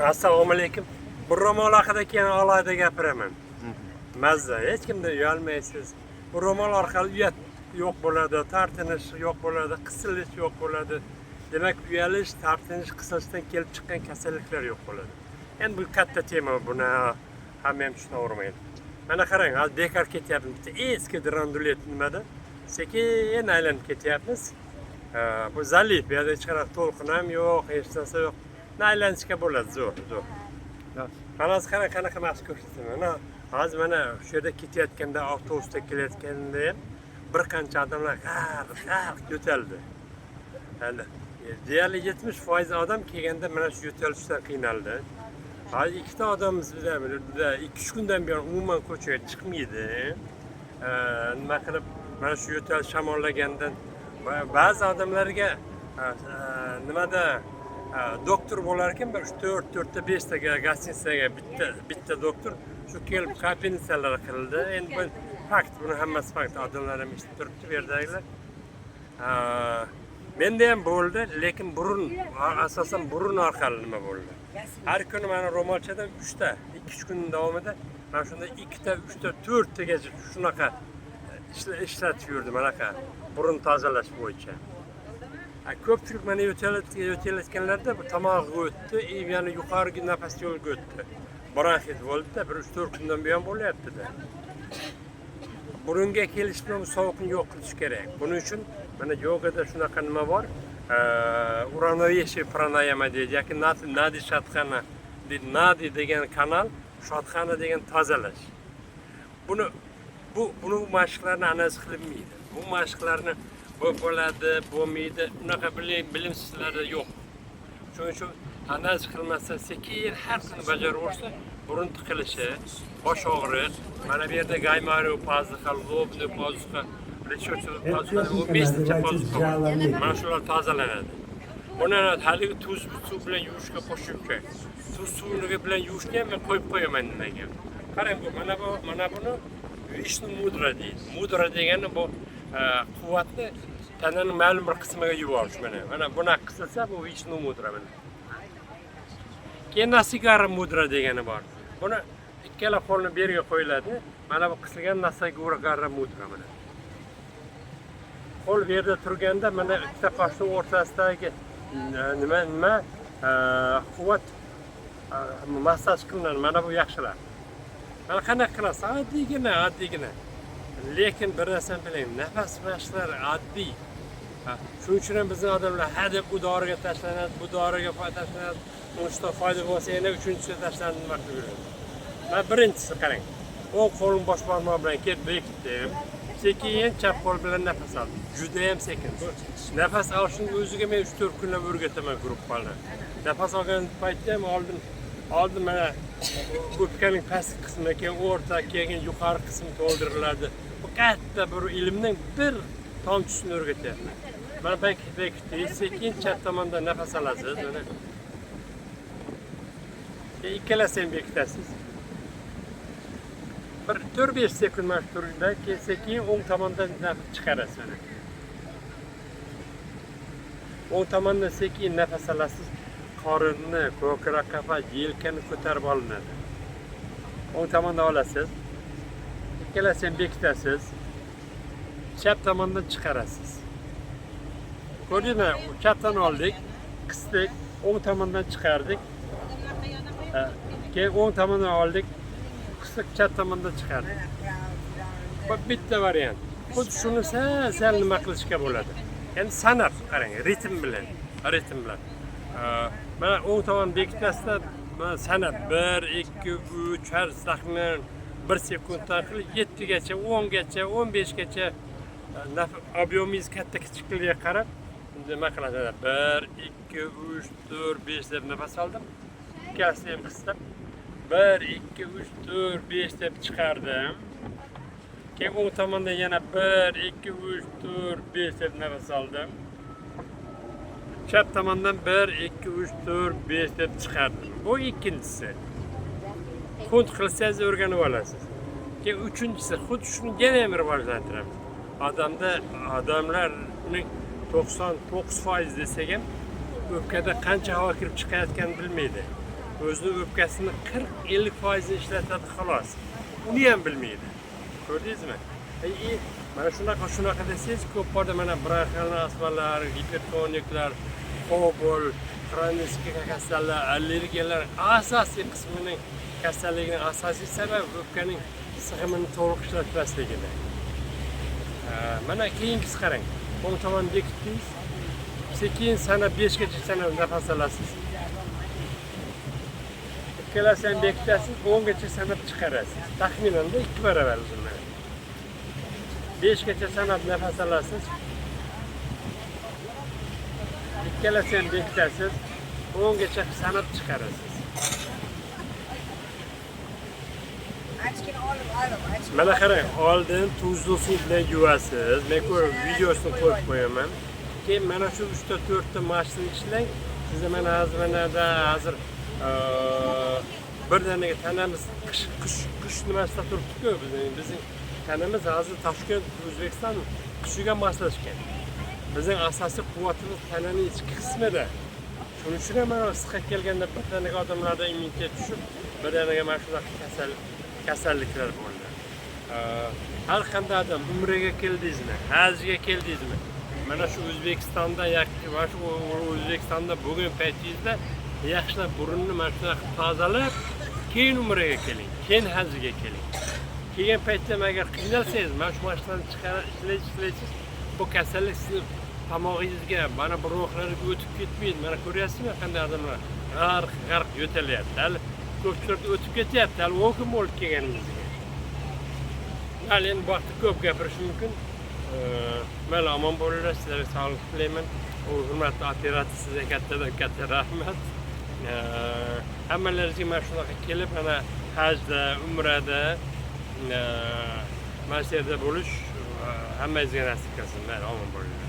Assalomu alaykum. Bu ro'mol haqida keyin alohida gapiraman. Mazza, hech kimdan uyalmaysiz. Bu ro'mol orqali uyat yo'q bo'ladi, tartinish yo'q bo'ladi, qisilish yo'q bo'ladi. Demak, uyalish, tartinish, qisilishdan kelib chiqqan kasalliklar yo'q bo'ladi. Endi bu katta tema, buni hamma ham tushunavermaydi. Mana qarang, hozir bekor ketyapmiz. Bitta eski drandulet nimada? Sekin aylanib ketyapmiz. Bu zalif, bu yerda hech qanaqa to'lqin ham yo'q, hech narsa yo'q. Aylanishga bo'ladi, zo'r. Mana hozir qanaqa mashq ko'rsataman. Hozir mana shu yerda ketayotganda, avtobusda kelayotganda ham bir qancha odamlar g'ar yo'taldi. Hali deyarli 70% odam kelganda mana shu yo'talishdan qiynaldi. Hozir ikkita odamimiz bilan 2-3 kundan buyon umuman ko'chaga chiqmaydi. Nima qilib mana shu yo'tal shamollagandan ba'zi odamlarga nimada doktor bo'lar ekan, 4ta 5ta gostinitsaga bitta doktor shu kelib operatsiyalar qildi. Endi bu fakt, buni hammasi fakt. Odamlar ham eshitib turibdi bu yerdagilar. Menda ham bo'ldi, lekin burun, asosan burun orqali nima bo'ldi. Har kuni mana ro'molchadan 3ta, 2-3 kun davomida mana shunda 2ta, 3ta, 4tagacha shunaqa ishlatib yurdim, anaqa burun tozalash bo'yicha. Ko'pchilik mana yo'talayotganlarda bu tomog'iga o'tdi, yana yuqoriga nafas yo'liga o'tdi. Bronxit bo'ldi-da, 3-4 kundan buyon bo'lyapti-da. Burunga kelish bilan sovuqni yo'q qilish kerak. Buning uchun mana yogada shunaqa nima bor? Uravnoveshiye pranayama deydi, yoki nadi shatxana deydi. Nadi degan kanal, shatxana degan tozalash. Buni mashqlarni analiz qilinmaydi. Bu mashqlarni bo'ladi, bo'lmaydi, unaqa bilimsizlarda yo'q. Shuning uchun analiz qilmasa, sekin har kuni bajaraversa, burun tiqilishi, bosh og'riq, mana bu yerda gaymariy pazuxa, lobniy pazuxa, plechochovniy pazuxa, 15ta pazuxa bor. Mana shular tozalanadi. Buni haligi tuz suv bilan yuvishga qo'shib kerak. Tuz suvi bilan yuvishga men qo'yib qo'yaman nimaga. Qarang, mana buni vishnu mudra deydi. Mudra degani bu quvvatni tananing ma'lum bir qismiga yuborish. Mana bunaqa qilsa bu vishnu mudra. Keyin nasigara mudra degani bor. Buni ikkala qo'lni bu yerga qo'yiladi. Mana bu qisilgan nasigara mudra mana. Qo'l bu yerda turganda mana ikkita qoshning o'rtasidagi nima quvvat massaj qilinadi. Mana bu yaxshilar. Mana qanaqa qilasiz? Oddiygina. Lekin bir narsani biling, nafas mashqlari oddiy. Shuning uchun ham bizning odamlar hadeb bu doriga tashlanadi, bu doriga tashlanadi. Undan foyda bo'lsa yana uchinchisiga tashlanadi nima qilib yuradi. Mana birinchisi qarang. O'ng qo'lim bosh barmoq bilan kelib bekitdim. Sekin chap qo'l bilan nafas oldim. Juda ham sekin. Nafas olishning o'ziga men 3-4 kunlab o'rgataman gruppalarni. Nafas olgan paytda ham oldin mana o'pkaning pastki qismi, keyin o'rta, keyin yuqori qismi to'ldiriladi. Bu katta bir ilmning bir tomchisini o'rgatyapman. Mana bekitdik, sekin chap tomondan nafas olasiz. Mana ikkalasi ham bekitasiz. Bir 4-5 sekund mana shu turda, keyin o'ng tomondan nafas chiqarasiz. O'ng tomondan sekin nafas olasiz. Qorinni, ko'krak qafa, yelkani ko'tarib olinadi. O'ng tomondan olasiz. Ikkalasi ham bekitasiz. Chap tomondan chiqarasiz. Ko'rdingizmi? Chapdan oldik, qisdik, o'ng tomondan chiqardik. Keyin o'ng tomondan oldik, qisdik, chap tomondan chiqardik. Bu bitta variant. Xuddi shuni sal nima qilishga bo'ladi. Endi sanab qarang, ritm bilan. Mana o'ng tomon bekitasida sanab 1, 2, 3 har taxminan 1 sekunddan qilib 7 gacha, 10 gacha, 15 gacha obyemingiz katta kichikligiga qarab nima qilasiz? 1, 2, 3, 4, 5 deb nafas oldim. Ikkalasini ham qisdim. 1, 2, 3, 4, 5 deb chiqardim. Keyin o'ng tomondan yana 1, 2, 3, 4, 5 deb nafas oldim. Chap tomondan 1, 2, 3, 4, 5 deb chiqardim. Bu ikkinchisi. Xuddi qilsangiz o'rganib olasiz. Keyin uchinchisi, xuddi shuni yana ham rivojlantiramiz. Odamlarning 99% desak ham o'pkada qancha havo kirib chiqayotganini bilmaydi. o'zini o'pkasini 40-50% ishlatadi xolos. Uni ham bilmaydi. Ko'rdingizmi? Mana shunaqa desangiz, ko'p borda mana bronxial astmalar, gipertoniklar, qobul, xronik kasallar, allergiyalar asosiy qismining kasalligining asosiy sababi o'pkaning sig'imini to'liq ishlatmasligidan. Mana keyingisi qarang. O'ng tomon bekitdingiz. Sekin sanab 5 gacha sanab nafas olasiz. Ikkalasi ham bekitasiz, 10 gacha sanab chiqarasiz. Taxminan 2 barobar uzunligi. 5 gacha sanab nafas olasiz. Ikkalasi ham bekitasiz, 10 gacha sanab chiqarasiz. Mana qarang, oldin tuzli suv bilan yuvasiz. Men videosini qo'yib qo'yaman. Keyin mana shu 3-4 ta mashina ishlang. Sizga mana hozir bir danaga tanamiz qish nimasida turibdi-ku, bizning tanamiz hozir Toshkent, O'zbekiston qishiga moslashgan. Bizning asosiy quvvatimiz tananing ichki qismida. Shuning uchun ham mana issiqqa kelganda bir danaga odamlarda immunitet tushib, bir danaga mana shunaqa kasalliklar bo'ldi. Har qanday odam umraga keldingizmi, hajga keldingizmi? Mana shu O'zbekistonda O'zbekistonda bo'lgan paytingizda yaxshilab burunni mana shunaqa tozalab, keyin umraga keling, keyin hajga keling. Kelgan paytda agar qiynalsangiz, mana shu mashinani ishlaysiz, bu kasallik sizni tomog'ingizga, mana bronxlarga o'tib ketmaydi. Mana ko'ryapsizmi, qanday odamlar g'arq yo'talyapti. Hali ko'pchilik o'tib ketyapti. Hali 10 kun bo'lib kelganimizga. Hali endi bu vaqtda ko'p gapirish mumkin. Mayli, omon bo'linglar, sizlarga sog'lik tilayman. Hurmatli operator, sizga katta rahmat. Hammalaringizga mana shunaqa kelib, mana hajda, umrada, mana shu yerda bo'lish hammangizga nasib qilsin. Mayli, omon bo'linglar.